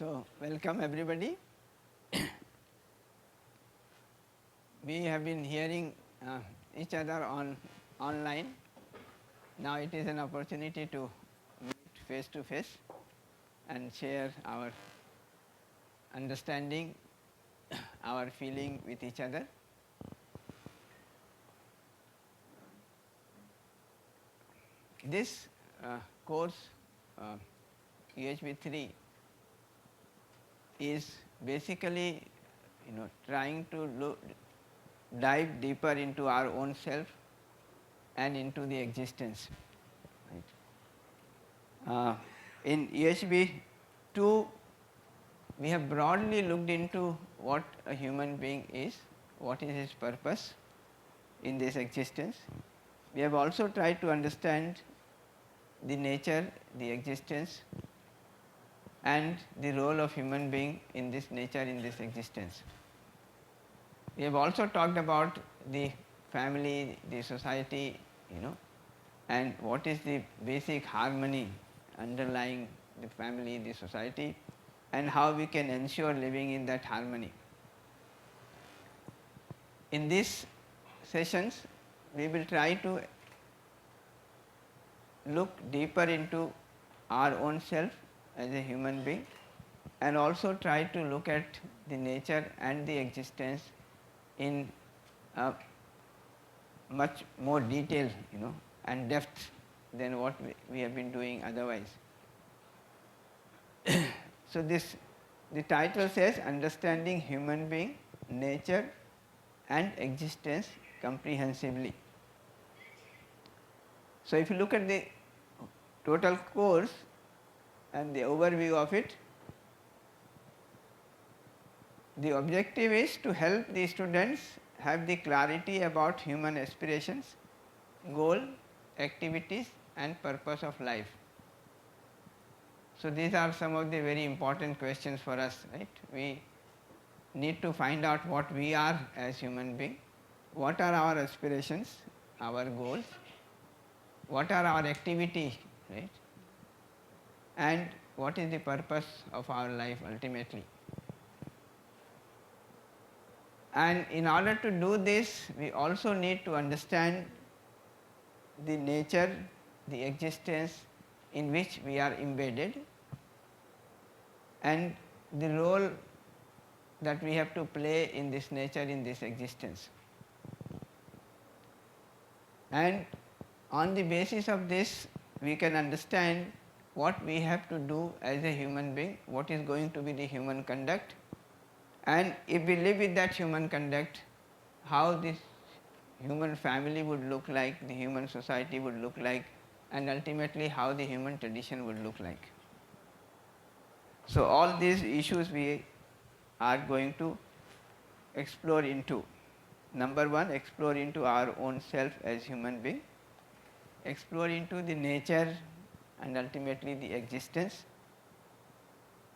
So, welcome everybody. We have been hearing each other online. Now it is an opportunity to meet face to face and share our understanding, our feeling with each other. This course UHV-3 is basically trying to dive deeper into our own self and into the existence. Right. In UHV-2 we have broadly looked into what a human being is, what is his purpose in this existence. We have also tried to understand the nature, the existence and the role of human being in this nature, in this existence. We have also talked about the family, the society, and what is the basic harmony underlying the family, the society, and how we can ensure living in that harmony. In these sessions, we will try to look deeper into our own self as a human being and also try to look at the nature and the existence in much more detail and depth than what we have been doing otherwise. So, the title says Understanding Human Being, Nature and Existence Comprehensively. So, if you look at the total course and the overview of it, the objective is to help the students have the clarity about human aspirations, goal, activities and purpose of life. So, these are some of the very important questions for us, right. We need to find out what we are as human being, what are our aspirations, our goals, what are our activities, right, and what is the purpose of our life ultimately. And in order to do this, we also need to understand the nature, the existence in which we are embedded and the role that we have to play in this nature, in this existence. And on the basis of this, we can understand what we have to do as a human being, what is going to be the human conduct, and if we live with that human conduct, how this human family would look like, the human society would look like, and ultimately how the human tradition would look like. So, all these issues we are going to explore into. Number one, explore into our own self as human being, explore into the nature and ultimately the existence,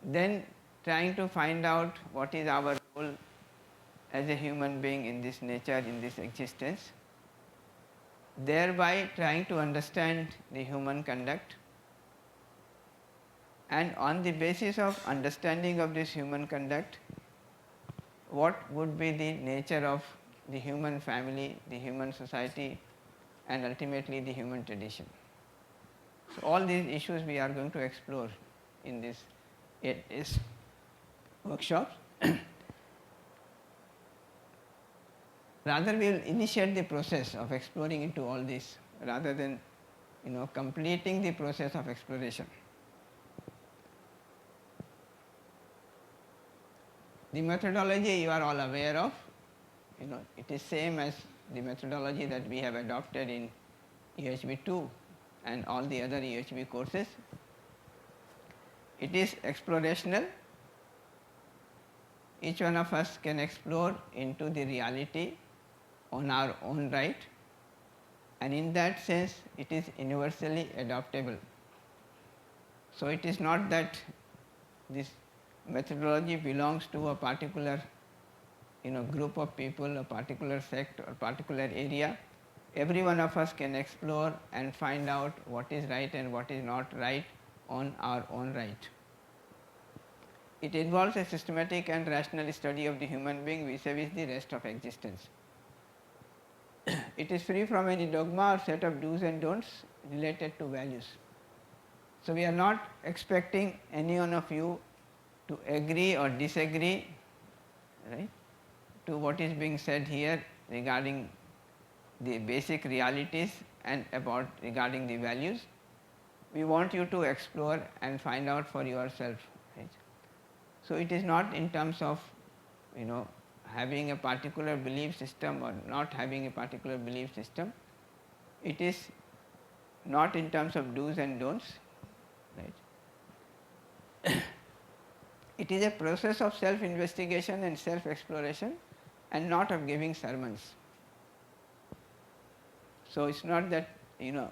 then trying to find out what is our role as a human being in this nature, in this existence, thereby trying to understand the human conduct, and on the basis of understanding of this human conduct, what would be the nature of the human family, the human society and ultimately the human tradition. So, all these issues we are going to explore in this workshops. Rather we will initiate the process of exploring into all this rather than completing the process of exploration. The methodology you are all aware of, it is same as the methodology that we have adopted in UHV-2 and all the other UHV courses. It is explorational. Each one of us can explore into the reality on our own right, and in that sense it is universally adoptable. So, it is not that this methodology belongs to a particular group of people, a particular sect or particular area. Every one of us can explore and find out what is right and what is not right on our own right. it involves a systematic and rational study of the human being vis-a-vis the rest of existence. It is free from any dogma or set of do's and don'ts related to values. So, we are not expecting any one of you to agree or disagree, right, to what is being said here regarding the basic realities and about regarding the values. We want you to explore and find out for yourself, right. So, it is not in terms of having a particular belief system or not having a particular belief system. It is not in terms of do's and don'ts, right. It is a process of self investigation and self exploration and not of giving sermons. So, it is not that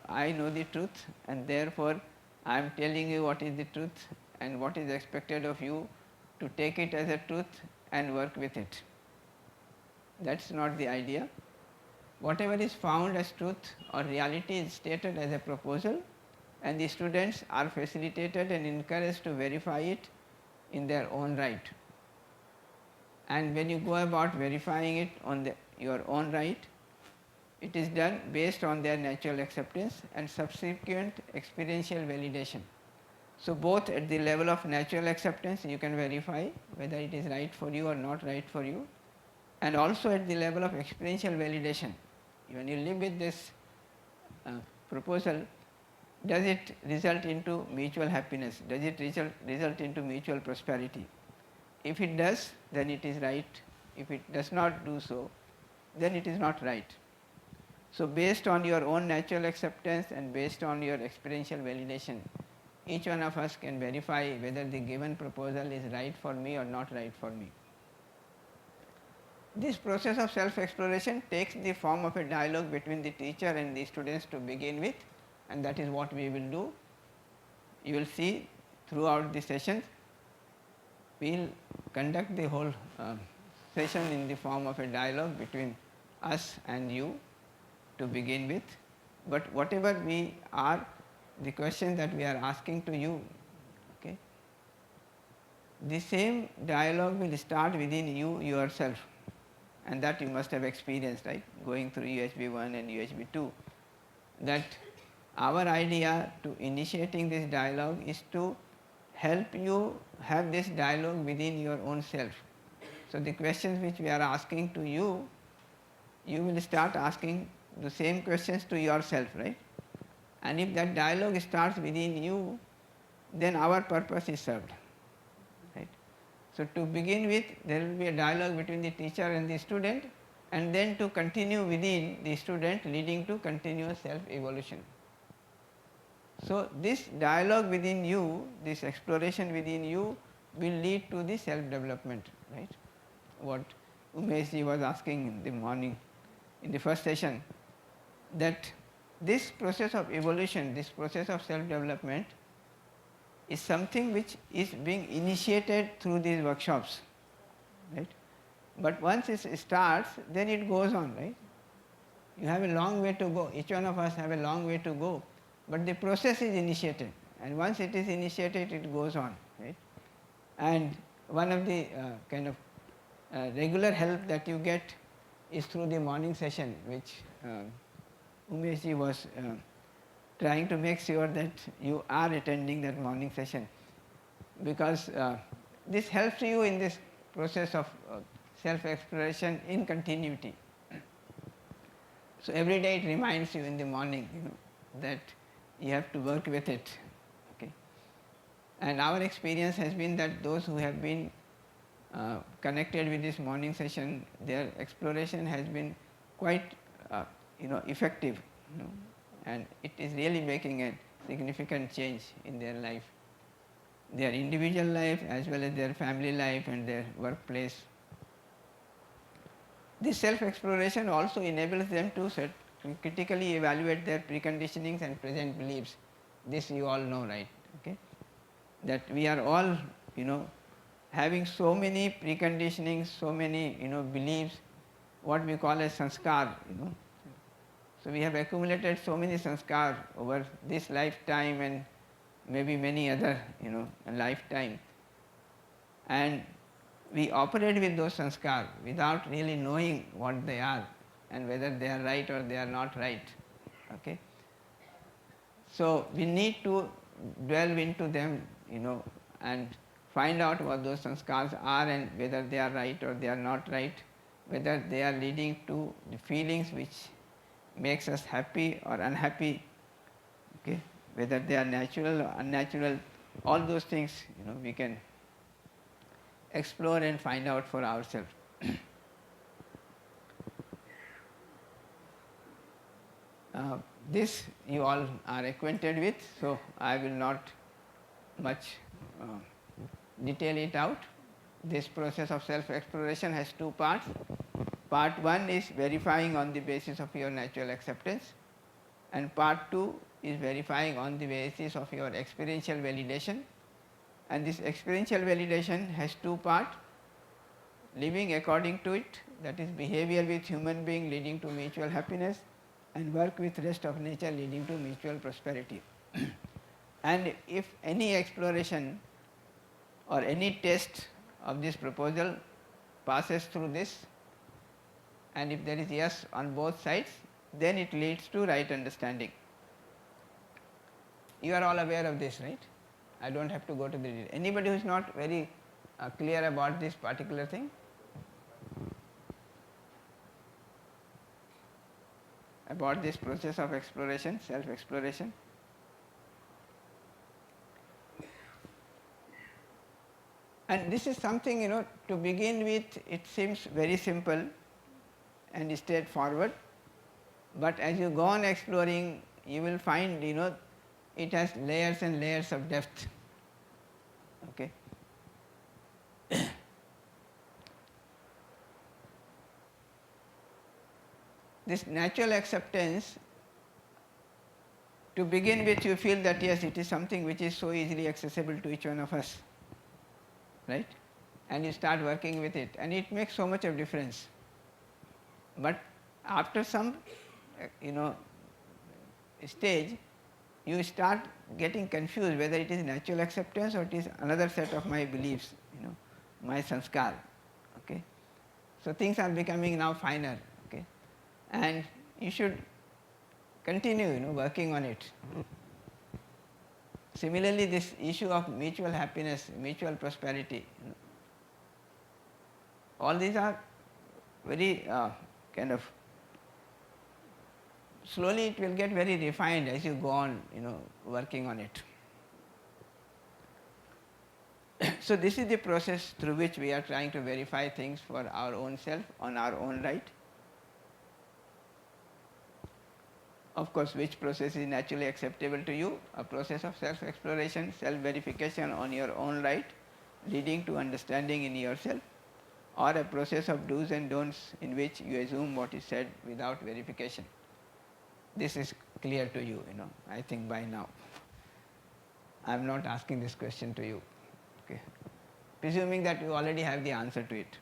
I know the truth and therefore I am telling you what is the truth and what is expected of you to take it as a truth and work with it. That is not the idea. Whatever is found as truth or reality is stated as a proposal, and the students are facilitated and encouraged to verify it in their own right. And when you go about verifying it on your own right, it is done based on their natural acceptance and subsequent experiential validation. So, both at the level of natural acceptance you can verify whether it is right for you or not right for you, and also at the level of experiential validation. When you live with this proposal, does it result into mutual happiness? Does it result into mutual prosperity? If it does, then it is right. If it does not do so, then it is not right. So, based on your own natural acceptance and based on your experiential validation, each one of us can verify whether the given proposal is right for me or not right for me. This process of self exploration takes the form of a dialogue between the teacher and the students to begin with, and that is what we will do. You will see throughout the sessions, we will conduct the whole session in the form of a dialogue between us and you to begin with, but whatever we are, the question that we are asking to you, okay, the same dialogue will start within you yourself, and that you must have experienced, right, going through UHV-1 and UHV-2, that our idea to initiating this dialogue is to help you have this dialogue within your own self. So, the questions which we are asking to you, you will start asking the same questions to yourself, right, and if that dialogue starts within you, then our purpose is served, right. So, to begin with, there will be a dialogue between the teacher and the student, and then to continue within the student, leading to continuous self evolution. So, this dialogue within you, this exploration within you will lead to the self development, right. What Umesh was asking in the morning in the first session, that this process of evolution, this process of self development is something which is being initiated through these workshops, right. But once it starts, then it goes on, right. You have a long way to go, each one of us have a long way to go, but the process is initiated, and once it is initiated, it goes on, right. And one of the kind of regular help that you get is through the morning session, which Umesh was trying to make sure that you are attending that morning session, because this helps you in this process of self exploration in continuity. So, every day it reminds you in the morning, that you have to work with it, okay. And our experience has been that those who have been connected with this morning session, their exploration has been quite effective, and it is really making a significant change in their life, their individual life as well as their family life and their workplace. This self exploration also enables them to critically evaluate their preconditionings and present beliefs. This you all know, right, okay, that we are all having so many preconditionings, so many beliefs, what we call as sanskar, So, we have accumulated so many sanskar over this lifetime and maybe many other lifetime, and we operate with those sanskar without really knowing what they are and whether they are right or they are not right. Okay. So we need to delve into them, and find out what those sanskars are and whether they are right or they are not right, whether they are leading to the feelings which makes us happy or unhappy, okay, whether they are natural or unnatural. All those things, we can explore and find out for ourselves. This you all are acquainted with, so I will not much detail it out. This process of self-exploration has two parts. Part 1 is verifying on the basis of your natural acceptance, and part 2 is verifying on the basis of your experiential validation. And this experiential validation has two parts: living according to it, that is behavior with human being leading to mutual happiness, and work with rest of nature leading to mutual prosperity. And if any exploration or any test of this proposal passes through this, and if there is yes on both sides, then it leads to right understanding. You are all aware of this, right? I don't have to go to the detail. Anybody who is not very clear about this particular thing? About this process of exploration, self-exploration? And this is something, to begin with, it seems very simple and straightforward, but as you go on exploring, you will find, it has layers and layers of depth. Okay. This natural acceptance, to begin with, you feel that yes, it is something which is so easily accessible to each one of us, right? And you start working with it, and it makes so much of difference. But after some, stage, you start getting confused whether it is natural acceptance or it is another set of my beliefs, my sanskar. Okay. So things are becoming now finer. Okay. And you should continue, working on it. Similarly, this issue of mutual happiness, mutual prosperity, all these are very kind of, slowly it will get very refined as you go on, working on it. So this is the process through which we are trying to verify things for our own self on our own right. Of course, which process is naturally acceptable to you? A process of self-exploration, self-verification on your own right, leading to understanding in yourself, or a process of do's and don'ts in which you assume what is said without verification. This is clear to you, I think by now. I am not asking this question to you, okay, presuming that you already have the answer to it.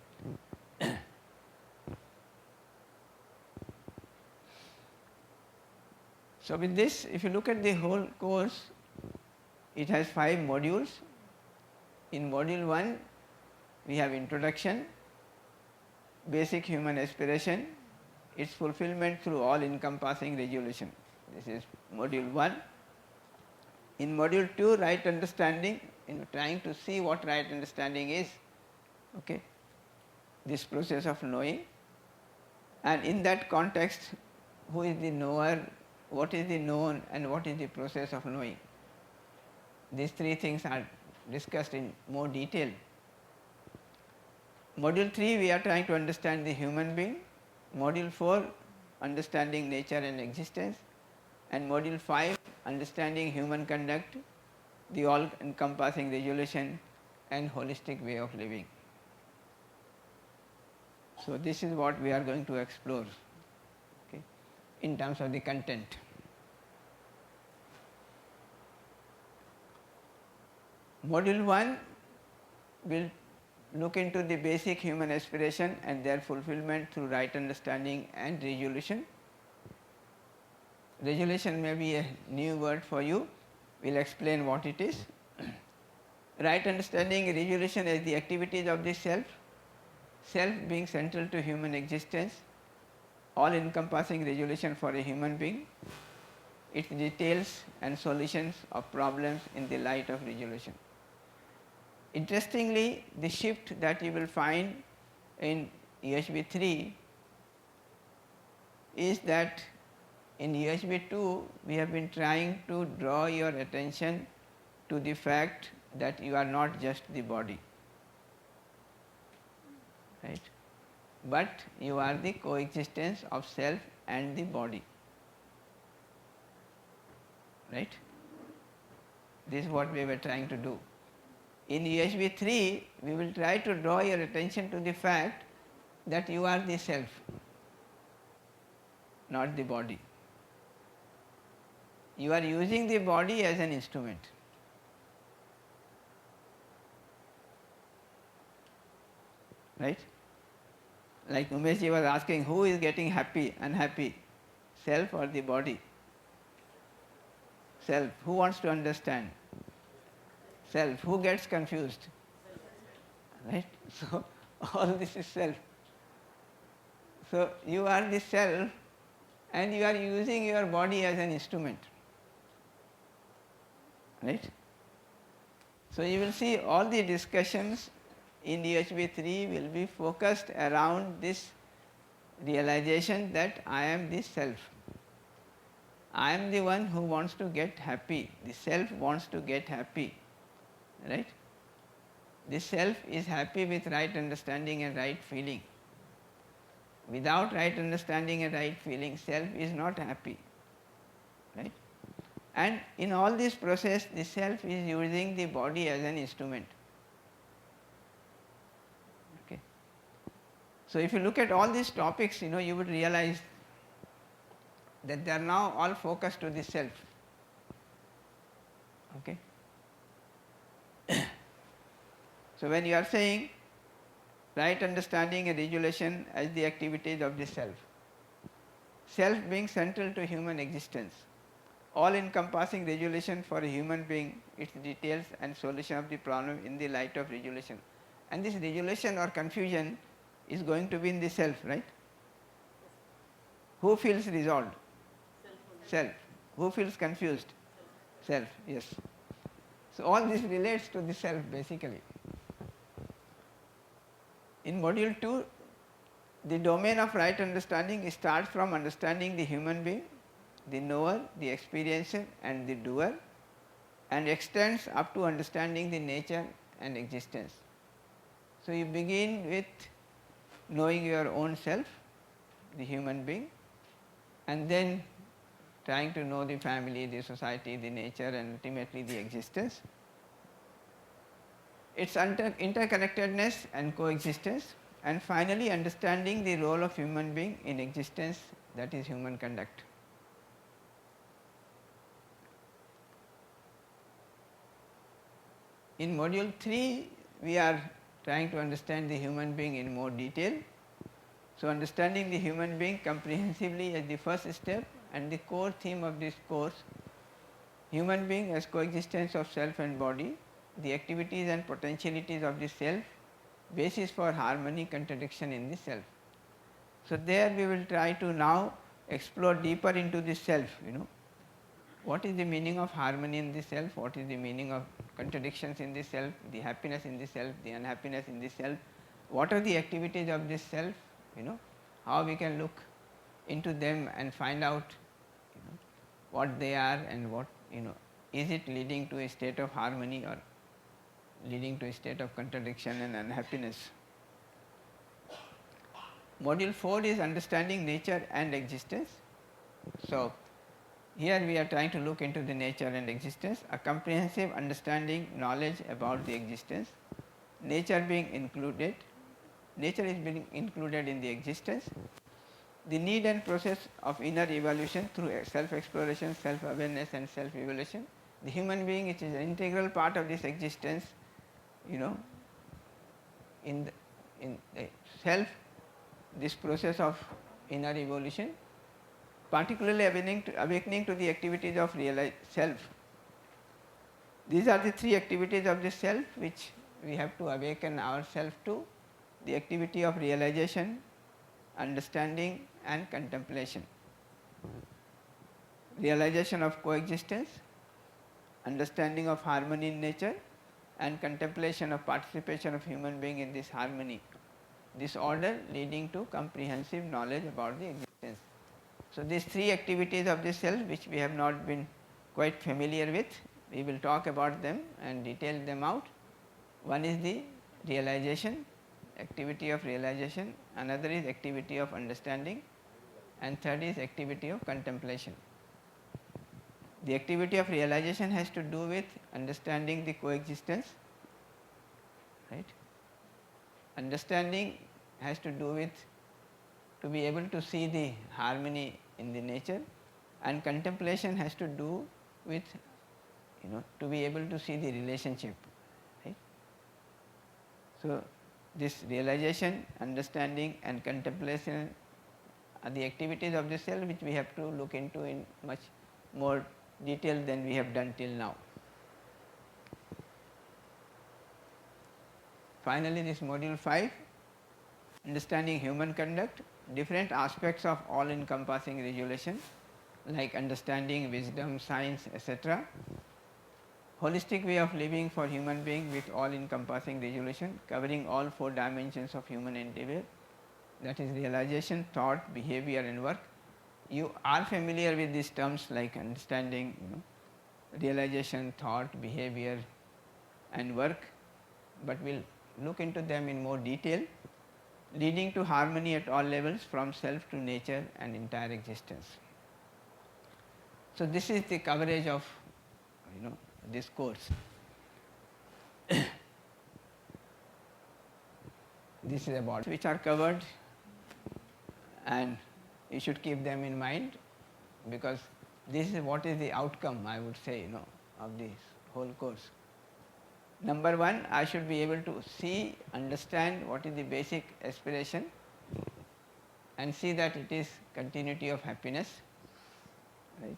So with this, if you look at the whole course, it has 5 modules. In module 1, we have introduction, basic human aspiration, its fulfillment through all encompassing resolution. This is module 1. In module 2, right understanding, trying to see what right understanding is, okay, this process of knowing, and in that context, who is the knower, what is the known, and what is the process of knowing. These 3 things are discussed in more detail. Module 3, we are trying to understand the human being. Module 4, understanding nature and existence. And module 5, understanding human conduct, the all encompassing resolution and holistic way of living. So this is what we are going to explore, okay, in terms of the content. Module 1 will look into the basic human aspiration and their fulfillment through right understanding and resolution. Resolution may be a new word for you. We will explain what it is. Right understanding resolution as the activities of the self, self being central to human existence, all encompassing resolution for a human being, its details and solutions of problems in the light of resolution. Interestingly, the shift that you will find in UHV-3 is that in UHV-2 we have been trying to draw your attention to the fact that you are not just the body, right, but you are the coexistence of self and the body, right. This is what we were trying to do. In UHV-3 we will try to draw your attention to the fact that you are the self, not the body. You are using the body as an instrument. Right? Like Umeshji was asking, who is getting happy, unhappy, self or the body? Self. Who wants to understand? Self. Who gets confused? Right? So, all this is self. So, you are the self and you are using your body as an instrument. Right? So, you will see all the discussions in UHV-3 will be focused around this realization that I am the self. I am the one who wants to get happy. The self wants to get happy. Right? The self is happy with right understanding and right feeling. Without right understanding and right feeling, self is not happy. Right? And in all this process, the self is using the body as an instrument. Okay. So if you look at all these topics, you would realize that they are now all focused to the self. Okay. So when you are saying right understanding and resolution as the activities of the self, self being central to human existence, all encompassing resolution for a human being, its details and solution of the problem in the light of resolution. And this resolution or confusion is going to be in the self, right? Who feels resolved? Self. Who feels confused? Self, yes. So all this relates to the self basically. In module 2, the domain of right understanding starts from understanding the human being, the knower, the experiencer and the doer, and extends up to understanding the nature and existence. So you begin with knowing your own self, the human being, and then trying to know the family, the society, the nature and ultimately the existence, its interconnectedness and coexistence, and finally understanding the role of human being in existence, that is human conduct. In module 3, we are trying to understand the human being in more detail. So understanding the human being comprehensively as the first step and the core theme of this course, human being as coexistence of self and body, the activities and potentialities of the self, basis for harmony, contradiction in the self. So there we will try to now explore deeper into the self, what is the meaning of harmony in the self, what is the meaning of contradictions in the self, the happiness in the self, the unhappiness in the self, what are the activities of this self, how we can look into them and find out what they are and what, is it leading to a state of harmony or leading to a state of contradiction and unhappiness. Module 4 is understanding nature and existence. So here we are trying to look into the nature and existence, a comprehensive understanding, knowledge about the existence, nature being included, nature is being included in the existence, the need and process of inner evolution through self-exploration, self-awareness and self-evolution. The human being, it is an integral part of this existence, in the self, this process of inner evolution, particularly awakening to the activities of self, These are the three activities of the self which we have to awaken ourselves to: the activity of realization, understanding and contemplation. Realization of coexistence, understanding of harmony in nature and contemplation of participation of human being in this harmony, this order leading to comprehensive knowledge about the existence. So, these three activities of the self which we have not been quite familiar with, we will talk about them and detail them out. One is the realization, activity of realization, another is activity of understanding and third is activity of contemplation. The activity of realization has to do with understanding the coexistence, right. Understanding has to do with to be able to see the harmony in the nature, and contemplation has to do with to be able to see the relationship, right. So, this realization, understanding and contemplation are the activities of the self which we have to look into in much more detail than we have done till now. Finally, this module 5, understanding human conduct, different aspects of all encompassing resolution like understanding, wisdom, science, etc. Holistic way of living for human being with all encompassing resolution, covering all 4 dimensions of human endeavor, that is realization, thought, behavior and work. You are familiar with these terms like understanding, realization, thought, behavior and work, but we will look into them in more detail, leading to harmony at all levels from self to nature and entire existence. So, this is the coverage of this course. This is about which are covered, and you should keep them in mind, because this is what is the outcome, I would say, of this whole course. Number 1, I should be able to see, understand what is the basic aspiration and see that it is continuity of happiness, right.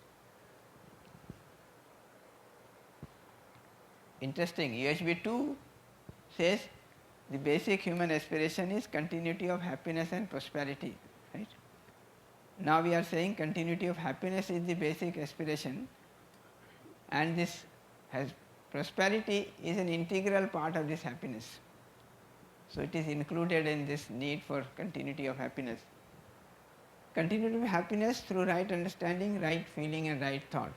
Interesting, UHV-2 says the basic human aspiration is continuity of happiness and prosperity, right. Now we are saying continuity of happiness is the basic aspiration, and this has prosperity is an integral part of this happiness. So, it is included in this need for continuity of happiness. Continuity of happiness through right understanding, right feeling and right thought.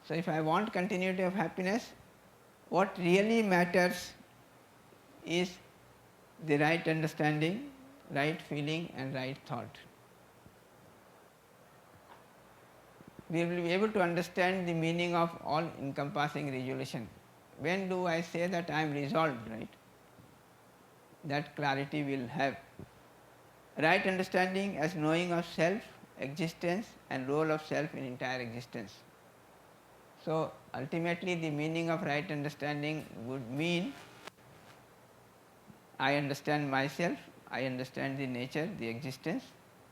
So, if I want continuity of happiness, what really matters is the right understanding, right feeling and right thought. We will be able to understand the meaning of all encompassing resolution. When do I say that I am resolved, right? That clarity will have. Right understanding as knowing of self, existence and role of self in entire existence. So, ultimately the meaning of right understanding would mean I understand myself, I understand the nature, the existence,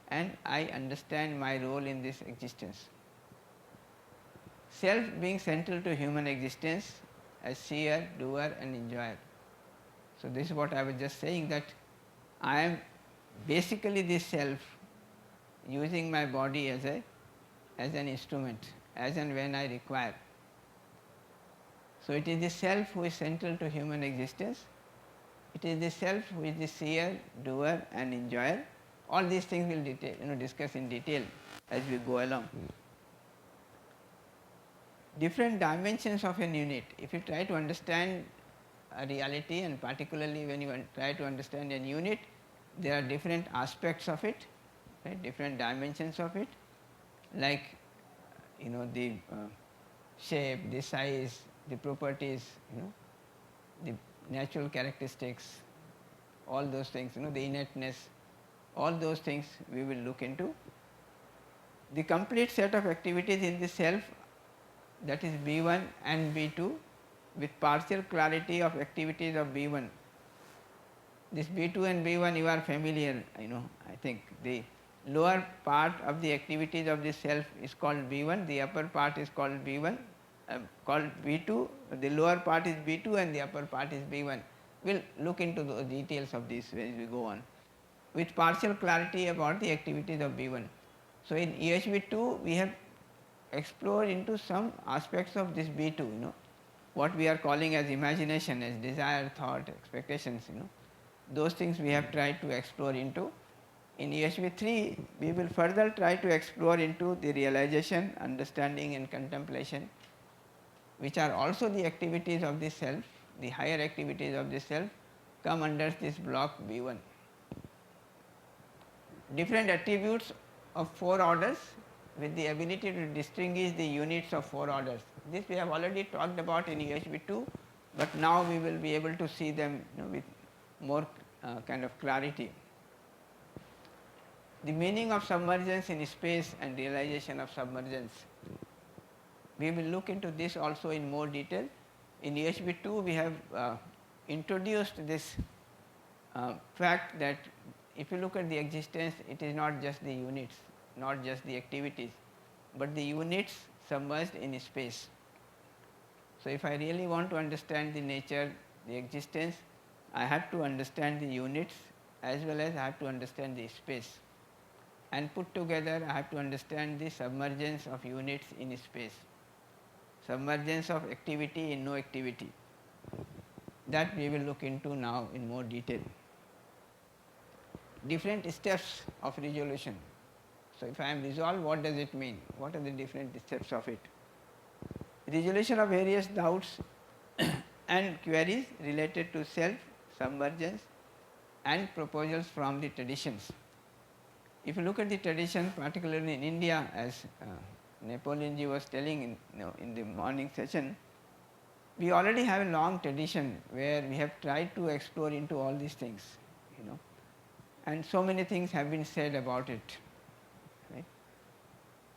and I understand my role in this existence. Self being central to human existence as seer, doer and enjoyer. So, this is what I was just saying, that I am basically this self using my body as an instrument as and when I require. So, it is the self who is central to human existence, it is the self who is the seer, doer and enjoyer. All these things we will discuss in detail as we go along. Different dimensions of an unit. If you try to understand a reality, and particularly when you try to understand an unit, there are different aspects of it, right? Different dimensions of it, like the shape, the size, the properties, the natural characteristics, all those things, the inertness, all those things we will look into. The complete set of activities in the self, that is B1 and B2, with partial clarity of activities of B1. This B2 and B1 you are familiar, I think. The lower part of the activities of the self is called B1, the upper part is called B1, called B2, the lower part is B2 and the upper part is B1. We will look into the details of this as we go on, with partial clarity about the activities of B1. So, in UHV2 we have explored into some aspects of this B2, what we are calling as imagination, as desire, thought, expectations, those things we have tried to explore into. In UHV3 we will further try to explore into the realization, understanding and contemplation, which are also the activities of the self, the higher activities of the self come under this block B1. Different attributes of 4 orders with the ability to distinguish the units of 4 orders. This we have already talked about in UHV2, but now we will be able to see them with more kind of clarity. The meaning of submergence in space and realization of submergence. We will look into this also in more detail. In UHV2 we have introduced this fact that if you look at the existence, it is not just the units, not just the activities, but the units submerged in space. So, if I really want to understand the nature, the existence, I have to understand the units as well as I have to understand the space, and put together I have to understand the submergence of units in space, submergence of activity in no activity. That we will look into now in more detail. Different steps of resolution. So, if I am resolved, what does it mean? What are the different steps of it? Resolution of various doubts and queries related to self, submergence and proposals from the traditions. If you look at the tradition, particularly in India, as Napoleon ji was telling in the morning session, we already have a long tradition where we have tried to explore into all these things, and so many things have been said about it. Right?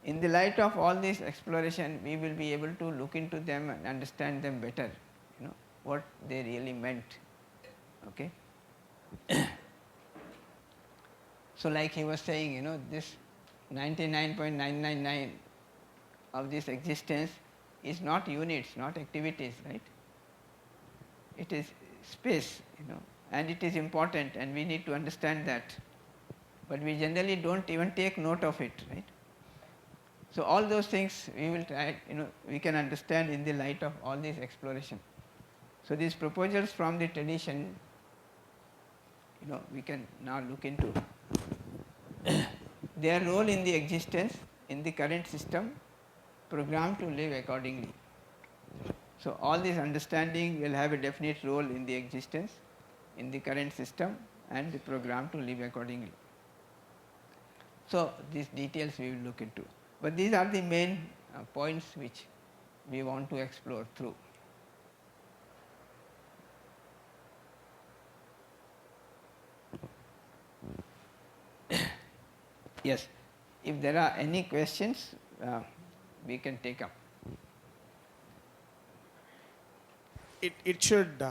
In the light of all this exploration, we will be able to look into them and understand them better, what they really meant. Okay. So, like he was saying, this 99.999 of this existence is not units, not activities, right? It is space, and it is important and we need to understand that, but we generally don't even take note of it, right? So, all those things we will try, we can understand in the light of all this exploration. So, these proposals from the tradition, we can now look into their role in the existence in the current system, programmed to live accordingly. So, all this understanding will have a definite role in the existence in the current system and the program to live accordingly. So, these details we will look into, but these are the main points which we want to explore through. Yes, if there are any questions, we can take up. It should.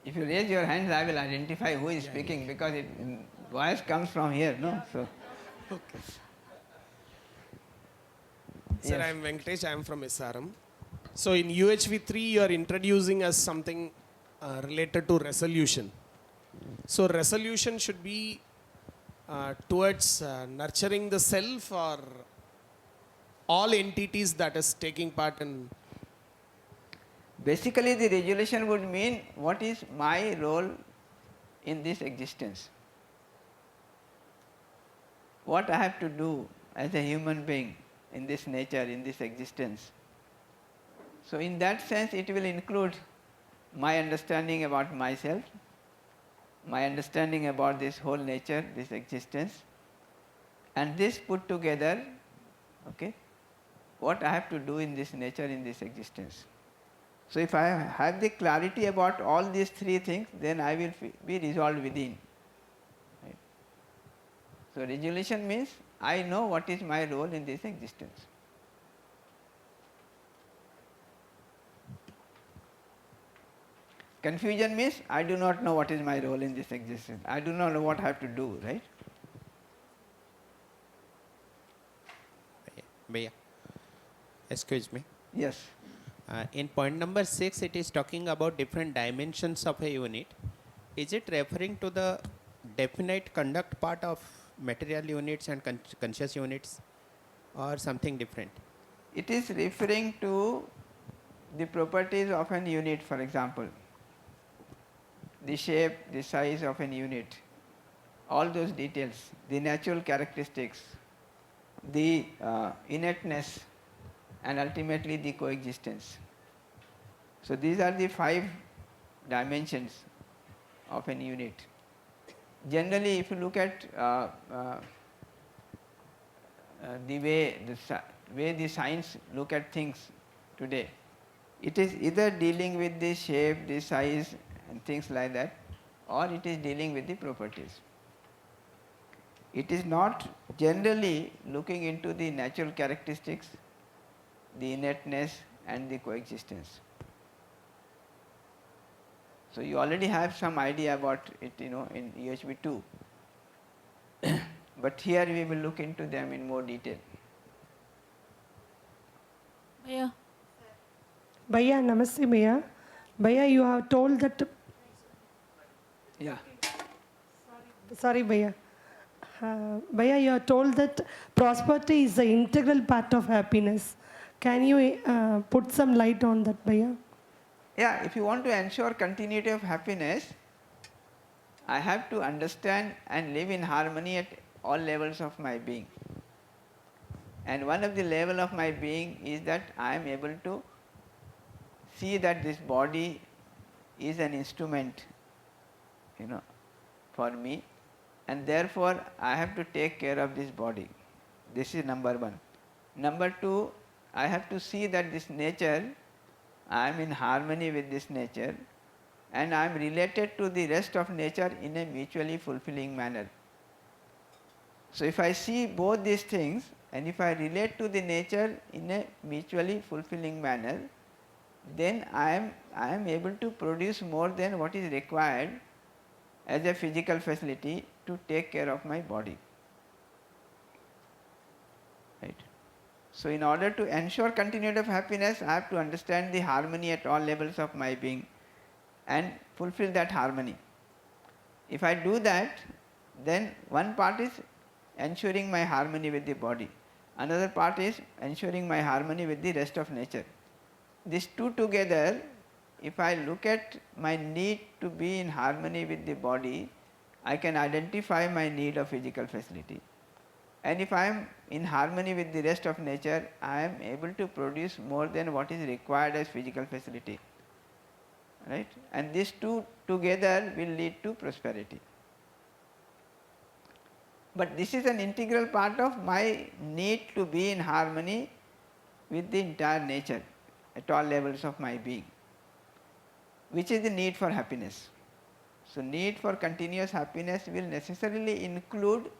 If you raise your hands, I will identify who is speaking, because voice comes from here, no? So. Okay. Sir, Yes. I am Venkatesh. I am from SRM. So in UHV3, you are introducing us something related to resolution. So resolution should be towards nurturing the self, or all entities that is taking part in. Basically, the resolution would mean what is my role in this existence, what I have to do as a human being in this nature, in this existence. So, in that sense, it will include my understanding about myself, my understanding about this whole nature, this existence, and this put together, okay, what I have to do in this nature, in this existence. So, if I have the clarity about all these three things, then I will be resolved within. Right? So, resolution means I know what is my role in this existence. Confusion means I do not know what is my role in this existence. I do not know what I have to do, right? Bhaiya, excuse me. Yes. In point number 6, it is talking about different dimensions of a unit. Is it referring to the definite conduct part of material units and conscious units, or something different? It is referring to the properties of an unit, for example, the shape, the size of an unit, all those details, the natural characteristics, the inertness, and ultimately the coexistence. So these are the 5 dimensions of an unit. Generally, if you look at the way the science look at things today, it is either dealing with the shape, the size and things like that, or it is dealing with the properties. It is not generally looking into the natural characteristics, the inertness and the coexistence. So you already have some idea about it, in UHV2. But here we will look into them in more detail. Bhaiya. Bhaiya, namaste Bhaiya. Bhaiya, you have told that. Yeah. Sorry Bhaiya. Bhaiya, you have told that prosperity is the integral part of happiness. Can you put some light on that, Bhaiya? Yeah, if you want to ensure continuity of happiness, I have to understand and live in harmony at all levels of my being. And one of the level of my being is that I am able to see that this body is an instrument, for me, and therefore I have to take care of this body. This is number 1. Number 2, I have to see that this nature, I am in harmony with this nature, and I am related to the rest of nature in a mutually fulfilling manner. So if I see both these things, and if I relate to the nature in a mutually fulfilling manner, then I am able to produce more than what is required as a physical facility to take care of my body. Right. So in order to ensure continuity of happiness, I have to understand the harmony at all levels of my being and fulfill that harmony. If I do that, then one part is ensuring my harmony with the body. Another part is ensuring my harmony with the rest of nature. These two together, if I look at my need to be in harmony with the body, I can identify my need of physical facility. And if I am in harmony with the rest of nature, I am able to produce more than what is required as physical facility. Right? And these two together will lead to prosperity. But this is an integral part of my need to be in harmony with the entire nature at all levels of my being, which is the need for happiness. So need for continuous happiness will necessarily include,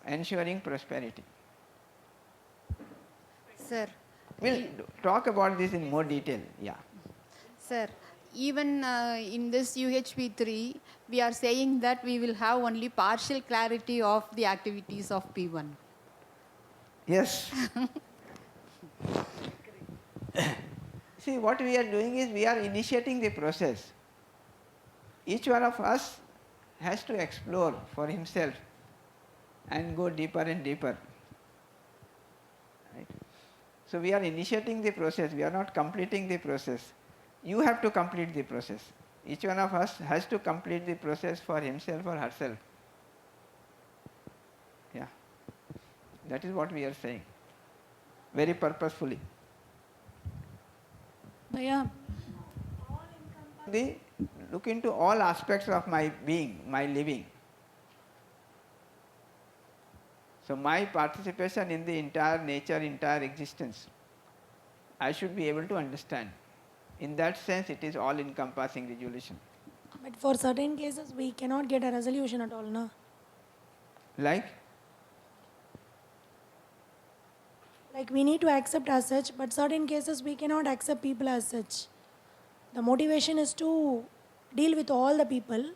ensuring prosperity. Sir. We'll talk about this in more detail. Yeah. Sir, even in this UHV3, we are saying that we will have only partial clarity of the activities of P1. Yes. See, what we are doing is we are initiating the process. Each one of us has to explore for himself and go deeper and deeper. Right? So we are initiating the process, we are not completing the process. You have to complete the process. Each one of us has to complete the process for himself or herself. Yeah. That is what we are saying. Very purposefully. Bhaiya. Look into all aspects of my being, my living. So my participation in the entire nature, entire existence, I should be able to understand. In that sense, it is all encompassing resolution. But for certain cases, we cannot get a resolution at all, no? Like? Like we need to accept as such, but certain cases we cannot accept people as such. The motivation is to deal with all the people,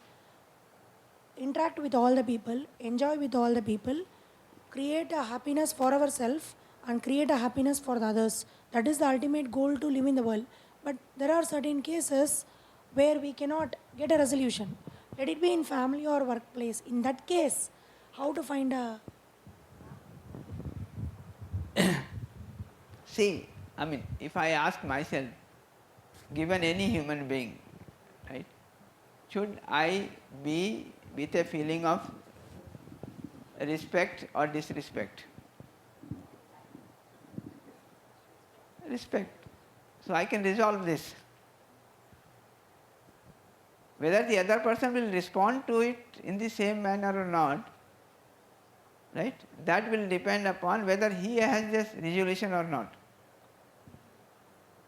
interact with all the people, enjoy with all the people, create a happiness for ourselves, and create a happiness for the others. That is the ultimate goal to live in the world. But there are certain cases where we cannot get a resolution. Let it be in family or workplace. In that case, how to find a... See, I mean, if I ask myself, given any human being, right, should I be with a feeling of respect or disrespect? Respect. So I can resolve this. Whether the other person will respond to it in the same manner or not, right, that will depend upon whether he has this resolution or not.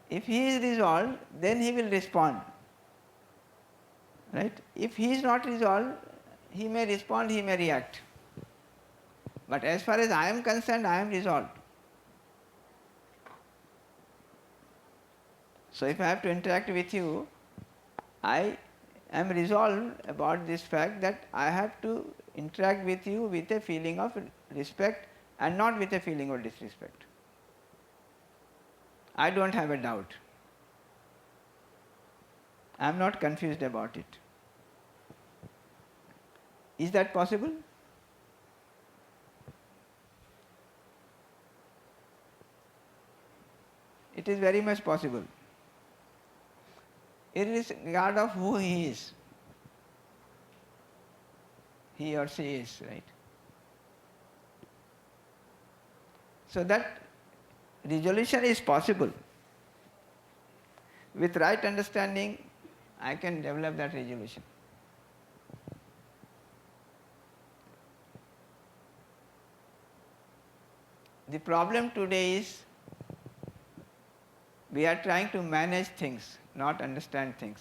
If he is resolved, then he will respond. Right? If he is not resolved, he may respond, he may react. But as far as I am concerned, I am resolved. So if I have to interact with you, I am resolved about this fact that I have to interact with you with a feeling of respect and not with a feeling of disrespect. I don't have a doubt. I am not confused about it. Is that possible? It is very much possible. Irregardless of who he is, he or she is, right? So that resolution is possible. With right understanding, I can develop that resolution. The problem today is we are trying to manage things, not understand things.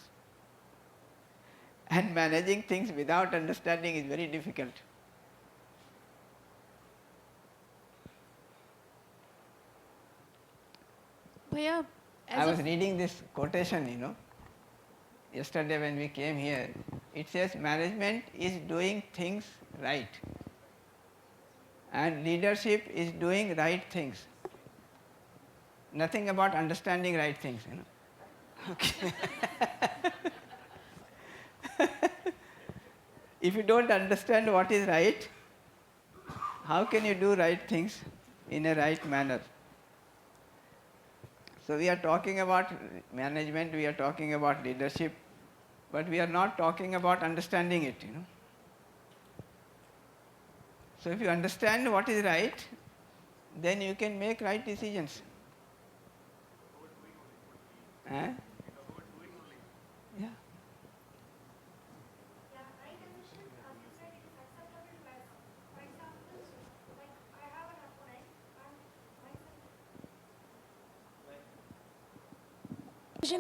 And managing things without understanding is very difficult. Bhaiya, I was reading this quotation, yesterday when we came here. It says management is doing things right and leadership is doing right things. Nothing about understanding right things. Okay. If you don't understand what is right, how can you do right things in a right manner? So we are talking about management, we are talking about leadership, but we are not talking about understanding it. So if you understand what is right, then you can make right decisions. Yeah.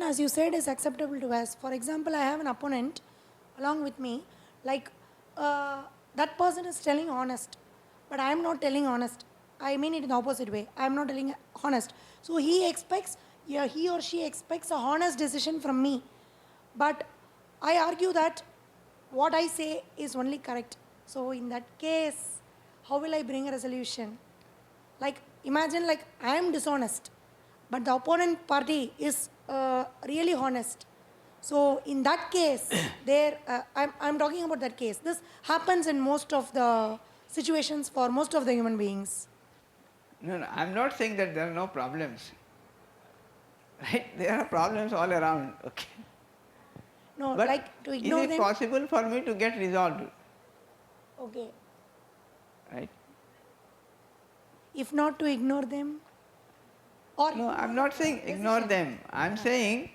As you said, is acceptable to us. For example, I have an opponent along with me, like that person is telling honest, but I am not telling honest. I mean it in the opposite way. I am not telling honest. So he expects, he or she expects a honest decision from me. But I argue that what I say is only correct. So in that case, how will I bring a resolution? Like, imagine like I am dishonest, but the opponent party is really honest. So in that case, I'm talking about that case. This happens in most of the situations for most of the human beings. No, I'm not saying that there are no problems. Right? There are problems all around. Okay. No, But like to ignore is it them. possible for me to get resolved? Okay. Right? If not to ignore them. Or No, I'm not saying ignore them. I'm saying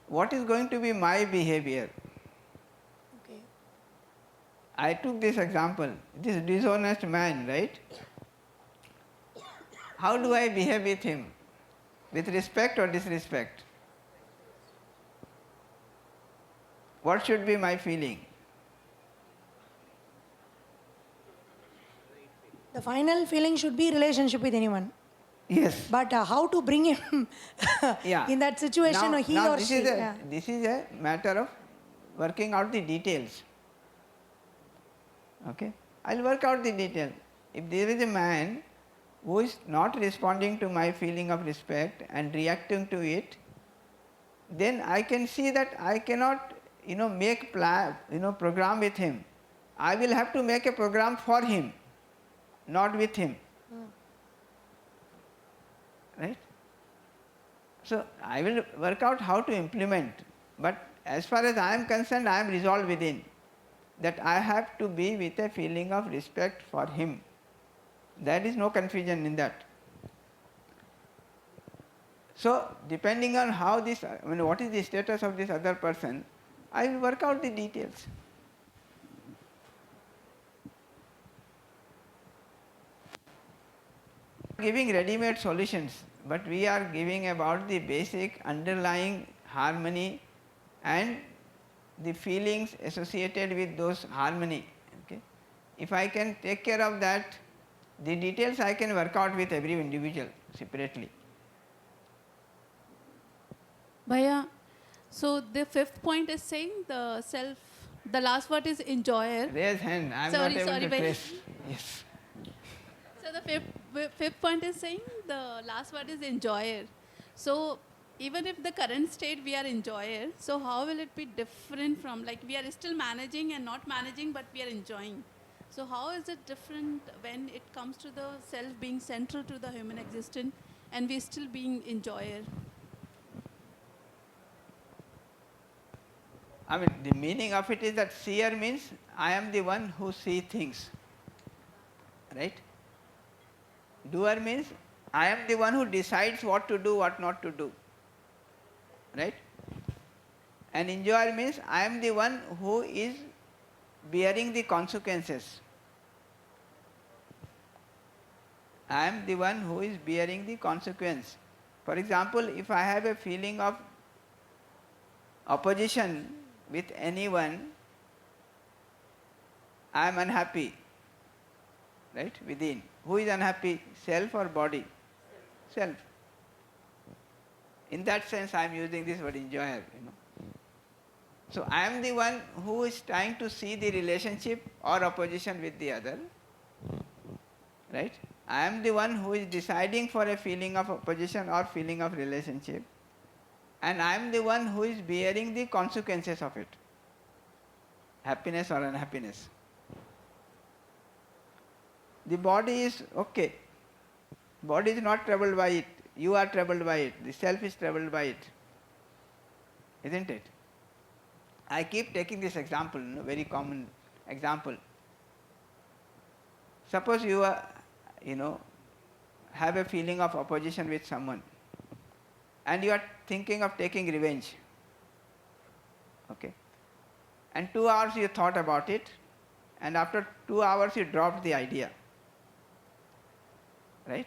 what is going to be my behavior. Okay. I took this example, this dishonest man, right? How do I behave with him? With respect or disrespect? What should be my feeling? The final feeling should be relationship with anyone. Yes. But how to bring him in that situation, Now, or he now or this she? This is a matter of working out the details. Okay? I'll work out the detail. If there is a man who is not responding to my feeling of respect and reacting to it, then I can see that I cannot, make program with him. I will have to make a program for him, not with him. Right? So I will work out how to implement, but as far as I am concerned, I am resolved within that I have to be with a feeling of respect for him. There is no confusion in that. So depending on how this, what is the status of this other person, I will work out the details. Giving ready-made solutions, but we are giving about the basic underlying harmony and the feelings associated with those harmony. Okay? If I can take care of that, the details I can work out with every individual separately. Bhaiya, so the fifth point is saying the self, the last word is enjoyer. Raise hand, I am not able to trace. Yes. So the fifth point is saying the last word is enjoyer. So even if the current state we are enjoyer, so how will it be different from, like, we are still managing and not managing, but we are enjoying. So how is it different when it comes to the self being central to the human existence and we still being enjoyer? The meaning of it is that seer means I am the one who sees things. Right? Doer means I am the one who decides what to do, what not to do. Right? And enjoyer means I am the one who is bearing the consequences. I am the one who is bearing the consequence. For example, if I have a feeling of opposition with anyone, I am unhappy. Right? Within. Who is unhappy? Self or body? Self. In that sense, I am using this word enjoyer. So I am the one who is trying to see the relationship or opposition with the other. Right? I am the one who is deciding for a feeling of opposition or feeling of relationship. And I am the one who is bearing the consequences of it. Happiness or unhappiness. The body is okay. Body is not troubled by it. You are troubled by it. The self is troubled by it. Isn't it? I keep taking this example, very common example. Suppose you are, have a feeling of opposition with someone and you are thinking of taking revenge. Okay? And 2 hours you thought about it, and after 2 hours you dropped the idea. Right?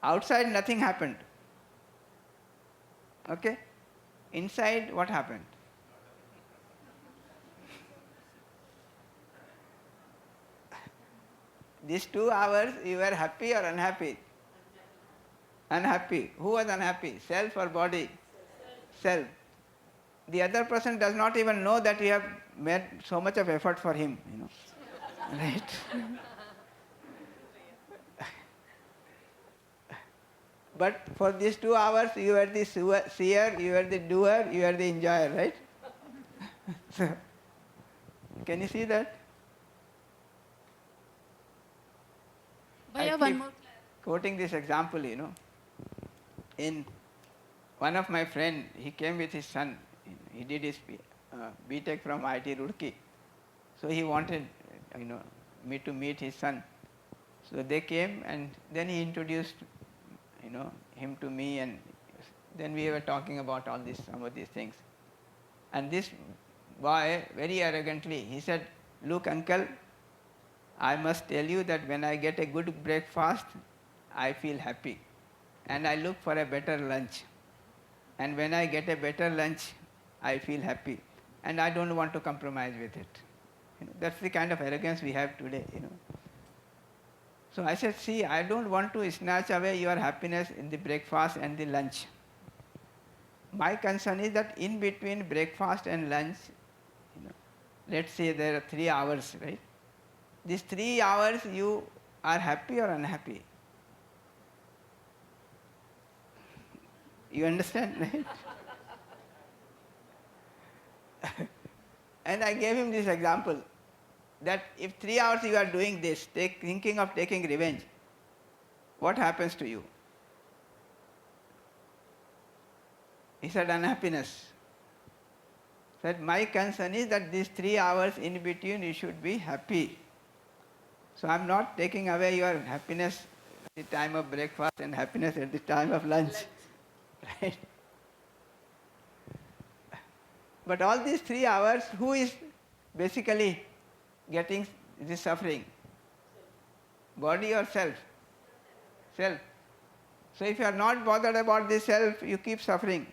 Outside nothing happened. Okay? Inside what happened? These 2 hours you were happy or unhappy? Unhappy. Who was unhappy? Self or body? Self. The other person does not even know that you have made so much of effort for him, Right? But for these 2 hours, you were the seer, you were the doer, you were the enjoyer, right? So, can you see that? Bhaiya, one more. Quoting this example, in one of my friend, he came with his son. He did his B.Tech from IIT Roorkee. So he wanted, me to meet his son. So they came and then he introduced, him to me, and then we were talking about some of these things. And this boy, very arrogantly, he said, "Look, uncle, I must tell you that when I get a good breakfast, I feel happy. And I look for a better lunch. And when I get a better lunch, I feel happy. And I don't want to compromise with it." That's the kind of arrogance we have today, So I said, see, I don't want to snatch away your happiness in the breakfast and the lunch. My concern is that in between breakfast and lunch, let's say there are 3 hours, right? These 3 hours you are happy or unhappy? You understand, right? And I gave him this example that if 3 hours you are doing this, thinking of taking revenge, what happens to you? He said, unhappiness. Said, my concern is that these 3 hours in between you should be happy. So I'm not taking away your happiness at the time of breakfast and happiness at the time of lunch. Right? But all these 3 hours, who is basically getting this suffering? Body or self? Self. So if you are not bothered about the self, you keep suffering.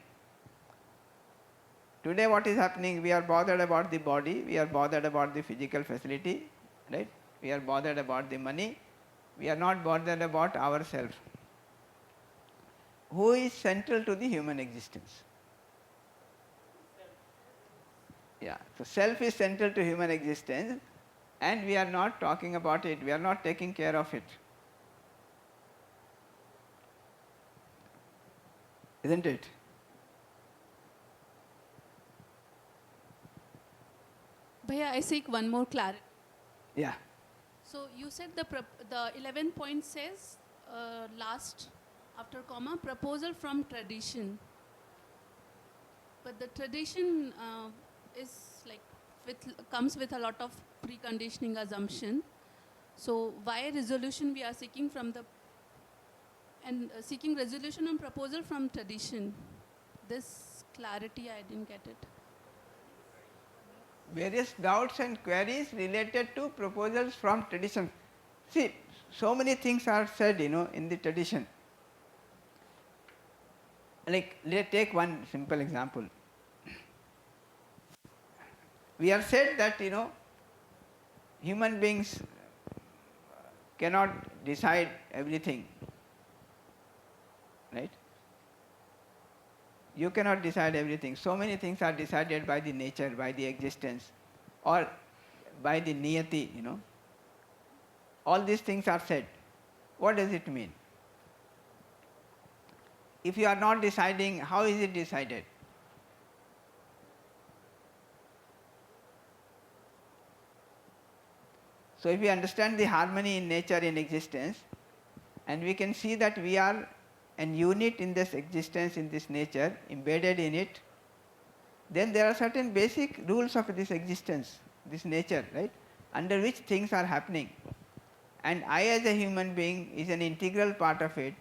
Today what is happening? We are bothered about the body, we are bothered about the physical facility, right? We are bothered about the money, we are not bothered about ourselves. Who is central to the human existence? Yeah, so self is central to human existence and we are not talking about it, we are not taking care of it. Isn't it? Bhaiya, I seek one more clarity. Yeah. So you said the 11th point says last after comma proposal from tradition. But the tradition is like comes with a lot of preconditioning assumption. So why resolution we are seeking from the seeking resolution and proposal from tradition? This clarity I didn't get it. Various doubts and queries related to proposals from tradition. See, so many things are said, in the tradition. Like, let's take one simple example. We have said that, human beings cannot decide everything, right? You cannot decide everything. So many things are decided by the nature, by the existence, or by the niyati, All these things are said. What does it mean? If you are not deciding, how is it decided? So if we understand the harmony in nature, in existence, and we can see that we are an unit in this existence, in this nature, embedded in it, then there are certain basic rules of this existence, this nature, right, under which things are happening. And I as a human being is an integral part of it.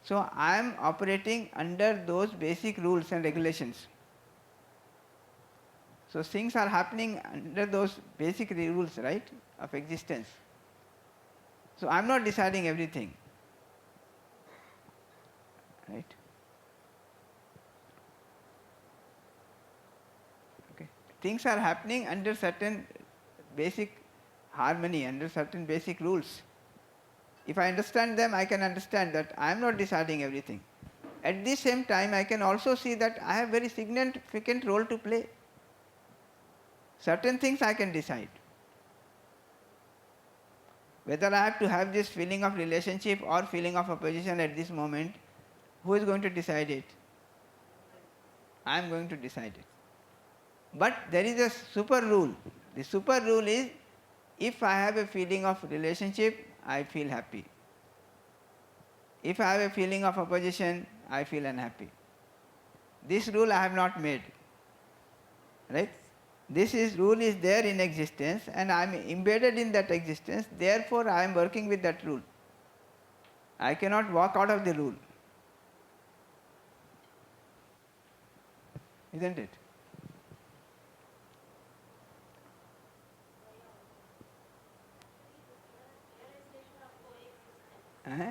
So I am operating under those basic rules and regulations. So things are happening under those basic rules, right, of existence. So I am not deciding everything. Right? Okay. Things are happening under certain basic harmony, under certain basic rules. If I understand them, I can understand that I am not deciding everything. At the same time, I can also see that I have very significant role to play. Certain things I can decide. Whether I have to have this feeling of relationship or feeling of opposition at this moment, who is going to decide it? I am going to decide it. But there is a super rule. The super rule is, if I have a feeling of relationship, I feel happy. If I have a feeling of opposition, I feel unhappy. This rule I have not made. Right? This rule is there in existence and I am embedded in that existence, therefore I am working with that rule. I cannot walk out of the rule. Isn't it? Uh-huh.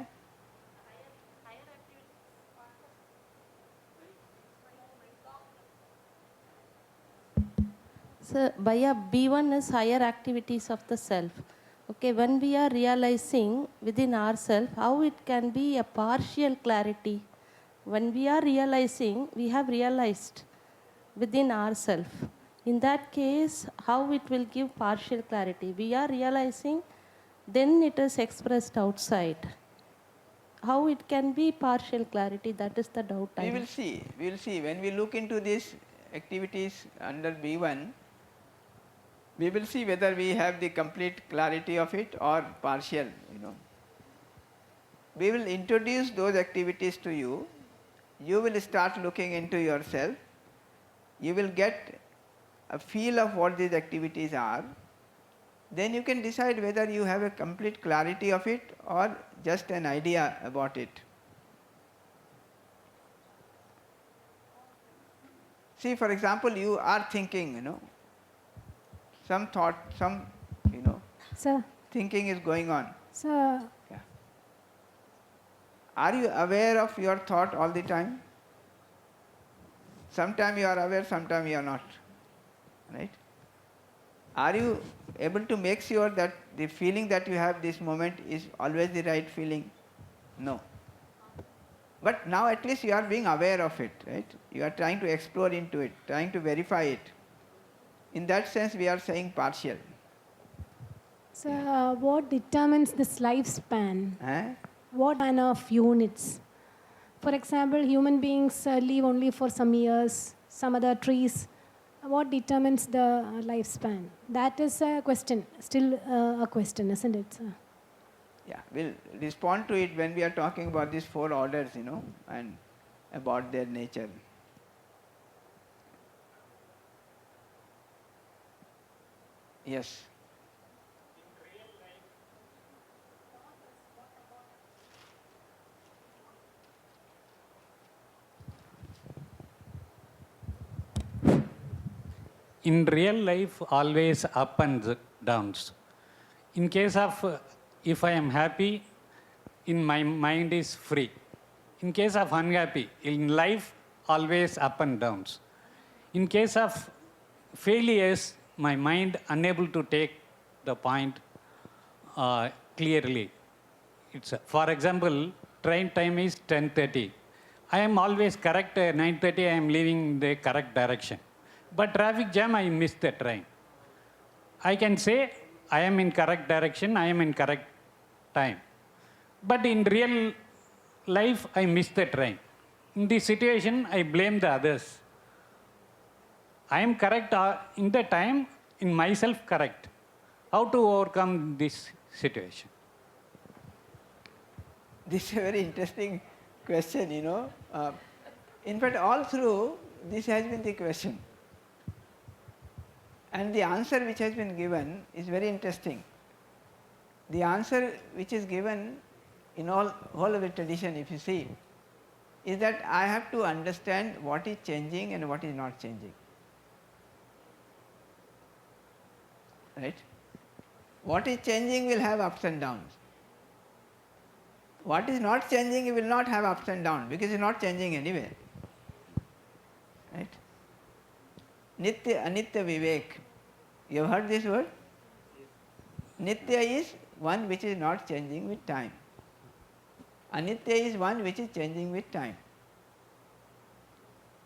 So, Bhaiya, B1 is higher activities of the self. Okay, when we are realizing within ourselves, how it can be a partial clarity. When we are realizing, we have realized within ourselves. In that case, how it will give partial clarity? We are realizing, then it is expressed outside. how it can be partial clarity? That is the doubt. We will see. We will see. When we look into these activities under B1, we will see whether we have the complete clarity of it or partial, We will introduce those activities to you. You will start looking into yourself. You will get a feel of what these activities are. Then you can decide whether you have a complete clarity of it or just an idea about it. See, for example, you are thinking, some thought, Sir, thinking is going on. sir, Yeah. Are you aware of your thought all the time? Sometimes you are aware, sometimes you are not. Right? Are you able to make sure that the feeling that you have this moment is always the right feeling? No. But now at least you are being aware of it, right? You are trying to explore into it, trying to verify it. In that sense, we are saying partial. sir, what determines this lifespan? Eh? What kind of units? For example, human beings live only for some years, some other trees. What determines the lifespan? That is a question, still a question, isn't it, sir? Yeah, we'll respond to it when we are talking about these 4 orders, and about their nature. Yes. In real life, always up and downs. In case of if I am happy, in my mind is free. In case of unhappy, in life, always up and downs. In case of failures, my mind unable to take the point clearly. For example, train time is 10:30. I am always correct, 9:30 I am leaving the correct direction. But traffic jam, I miss the train. I can say I am in correct direction, I am in correct time. But in real life, I miss the train. In this situation, I blame the others. I am correct in the time, in myself correct. How to overcome this situation? This is a very interesting question, in fact, all through, this has been the question. And the answer which has been given is very interesting. The answer which is given in whole of the tradition, if you see, is that I have to understand what is changing and what is not changing. Right? What is changing will have ups and downs. What is not changing will not have ups and downs because it is not changing anyway. Right? Nitya Anitya Vivek. You have heard this word? Nitya is one which is not changing with time. Anitya is one which is changing with time.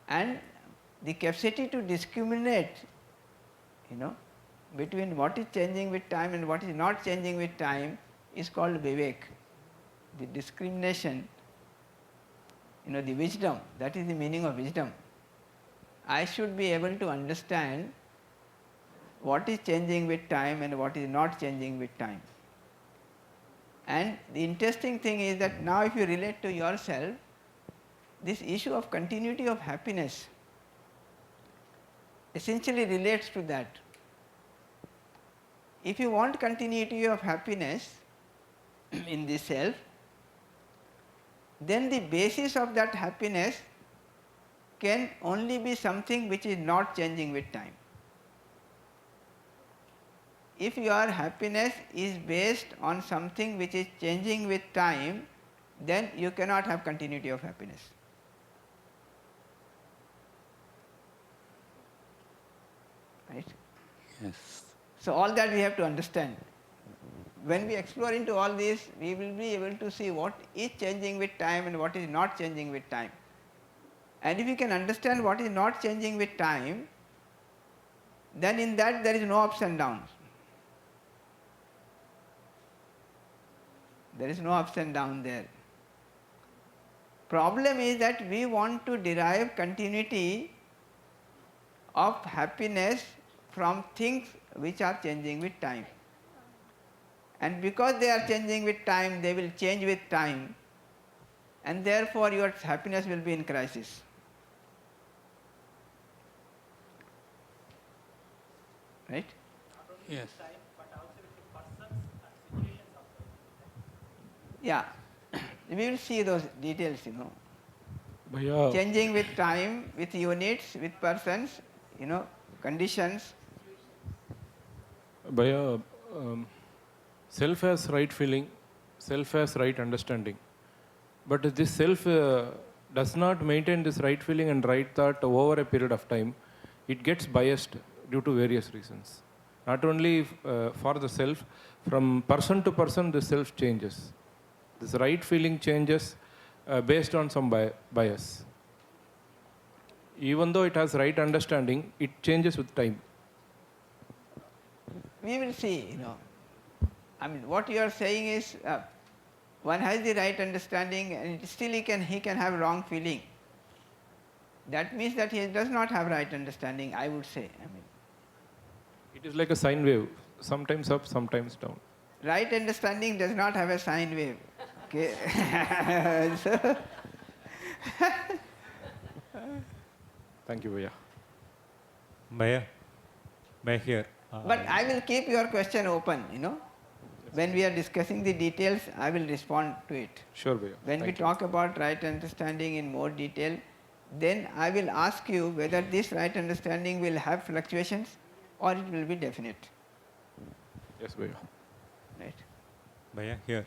And the capacity to discriminate, between what is changing with time and what is not changing with time is called Vivek. The discrimination, the wisdom, that is the meaning of wisdom. I should be able to understand what is changing with time and what is not changing with time. And the interesting thing is that now if you relate to yourself, this issue of continuity of happiness essentially relates to that. If you want continuity of happiness in the self, then the basis of that happiness can only be something which is not changing with time. If your happiness is based on something which is changing with time, then you cannot have continuity of happiness. Right? Yes. So all that we have to understand. When we explore into all this, we will be able to see what is changing with time and what is not changing with time. And if you can understand what is not changing with time, then in that there is no ups and downs. There is no ups and downs there. Problem is that we want to derive continuity of happiness from things which are changing with time. And because they are changing with time, they will change with time, and therefore your happiness will be in crisis. Right? Yes. Yeah. We will see those details, Bhaiya, Changing with time, with units, with persons, conditions. Bhaiya, self has right feeling, self has right understanding. But if this self does not maintain this right feeling and right thought over a period of time, it gets biased due to various reasons. Not only for the self, from person to person the self changes. This right feeling changes based on some bias. Even though it has right understanding, it changes with time. We will see, what you are saying is one has the right understanding and still he can have wrong feeling. That means that he does not have right understanding, I would say. It is like a sine wave, sometimes up, sometimes down. Right understanding does not have a sine wave. Okay. So Thank you, Bhaiya. Bhaiya here. but I will keep your question open, When we are discussing the details, I will respond to it. Sure, Bhaiya. When we Thank you. talk about right understanding in more detail, then I will ask you whether this right understanding will have fluctuations or it will be definite. Yes, Bhaiya. Right? Bhaiya here.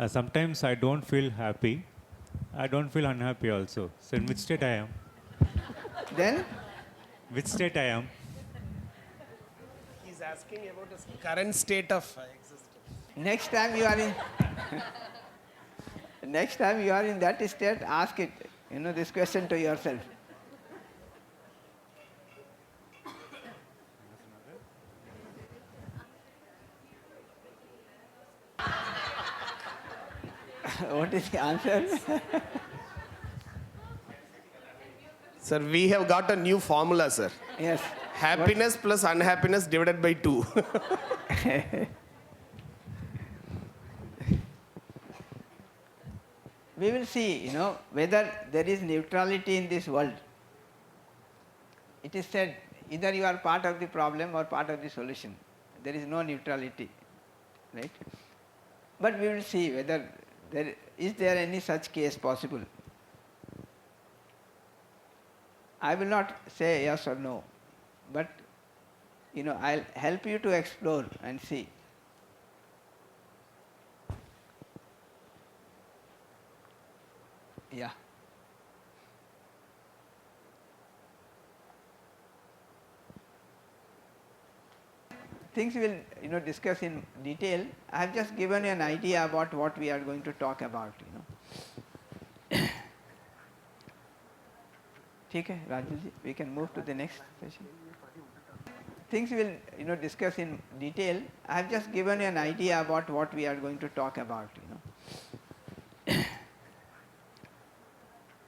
Sometimes I don't feel happy. I don't feel unhappy also. So in which state I am? Then, Which state I am? He's asking about his current state of existence. next time you are in next time you are in that state, ask it, this question to yourself. What is the answer? Sir, we have got a new formula, sir. Yes. Happiness plus unhappiness divided by 2. We will see, whether there is neutrality in this world. It is said either you are part of the problem or part of the solution. There is no neutrality, right? But we will see whether is there any such case possible. I will not say yes or no, but I'll help you to explore and see. Yeah. Things we will discuss in detail. I have just given you an idea about what we are going to talk about. Okay, Raju ji, we can move to the next session. Things we will discuss in detail. I have just given you an idea about what we are going to talk about.